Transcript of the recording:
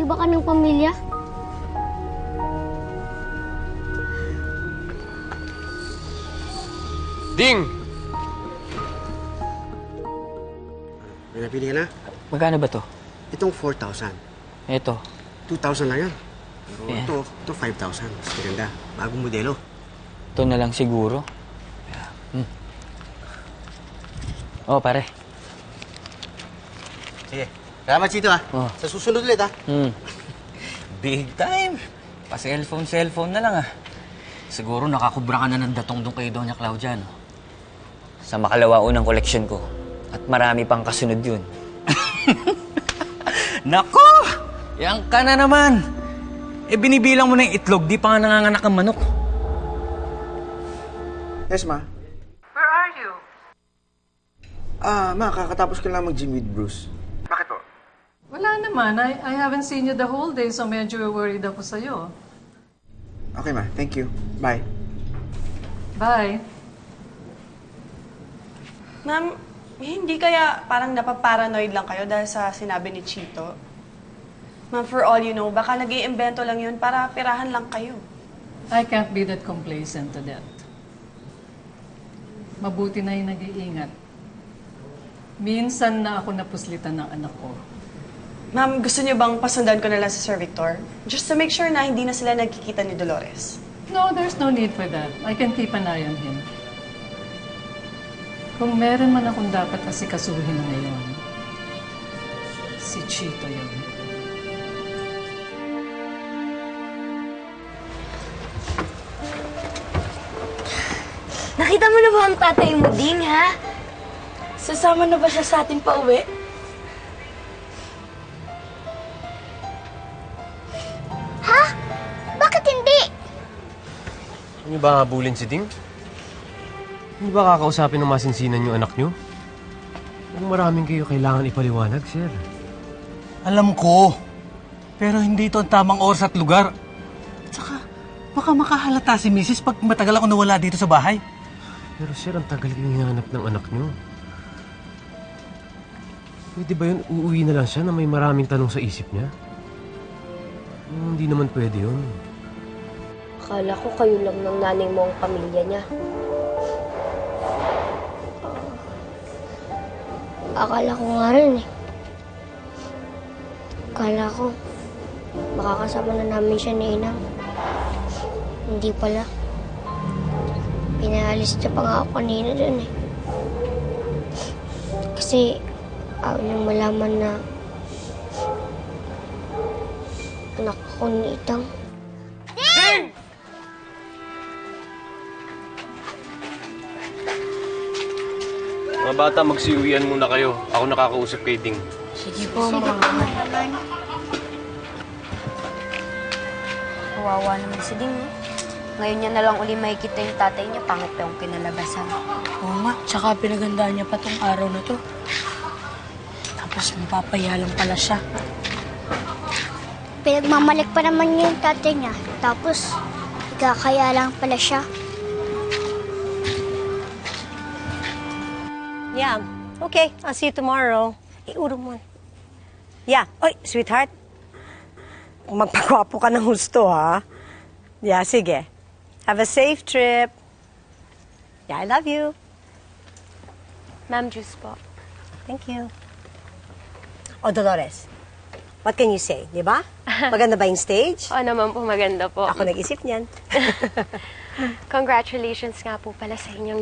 iba ka ng pamilya? Ding! May napili ka na? Magkano ba to? Itong 4,000. Ito. 2,000 lang yan. Pero Yeah. ito 5,000. Mas maganda. Bagong modelo. Ito na lang siguro. Oh, pare. Sige. Salamat, Chito, ha? Oh. Sa susunod ulit, ha? Big time. Pa-cellphone na lang, ah. Siguro nakakubra ka na ng datong doon kay Doña Claudia, no? Sa makalawa unang koleksyon ko. At marami pang kasunod yun. Nako! Yan ka na naman. Eh, binibilang mo na yung itlog, di pa nga nanganganak ang manok. Yes, ma. Where are you? Ma, kakatapos ko lang mag-gym with Bruce. Bakit po? Wala naman. I haven't seen you the whole day, so medyo worried ako sa'yo. Okay, ma. Thank you. Bye. Bye. Ma'am, hindi kaya parang napaparanoid lang kayo dahil sa sinabi ni Chito? Ma'am, for all you know, baka nag-iimbento lang yun para pirahan lang kayo. I can't be that complacent to that. Mabuti na yung nag-iingat. Minsan na ako napuslitan ng anak ko. Ma'am, gusto niyo bang pasundan ko na lang si Sir Victor? Just to make sure na hindi na sila nagkikita ni Dolores. No, there's no need for that. I can keep an eye on him. Kung meron man akong dapat asikasuhin ngayon, si Chito yun. Nakita mo na ba ang tatay mo, Ding, ha? Sasama na ba siya sa atin pa uwi? Ha? Bakit hindi? Hindi ba habulin si Ding? Hindi ba kakausapin ng masinsinan yung anak nyo? Kung maraming kayo kailangan ipaliwanag, sir. Alam ko. Pero hindi ito ang tamang oras at lugar. Tsaka, baka makahalata si Mrs. pag matagal ako nawala dito sa bahay. Pero sir, ang tagal yung hinahanap ng anak nyo. Pwede ba yun, uuwi na lang siya na may maraming tanong sa isip niya? Hindi naman pwede yun. Akala ko kayo lang ng nanay mo ang pamilya niya. Akala ko nga rin eh. Akala ko, makakasama na namin siya ni Inang. Hindi pala. Pinaalis niya pa nga ako kanina dun eh. Kasi, ayaw niyang malaman na anak ko ni Itang. Mga bata, magsiuwian muna kayo. Ako nakakausap kay Ding. Sige po, Mama. Kawawa naman si Ding. Ngayon niya na lang uli makikita yung tatay niya. Pangit pa yung kinalabasan. Oo nga, tsaka pinagandaan niya pa tong araw na to. Tapos mapapaya lang pala siya. Pinagmamalik pa naman niya yung tatay niya. Tapos, ikakaya lang pala siya. Yeah. Okay, I'll see you tomorrow. Iuro mo. Yeah. Oy, sweetheart. Magpagwapo ka ng husto, ha? Yeah, sige. Have a safe trip. Yeah, I love you. Ma'am, juice po. Thank you. Oh, Dolores. What can you say, di ba? Maganda ba yung stage? Oo naman po, maganda po. Ako nag-isip niyan. Congratulations nga po pala sa inyong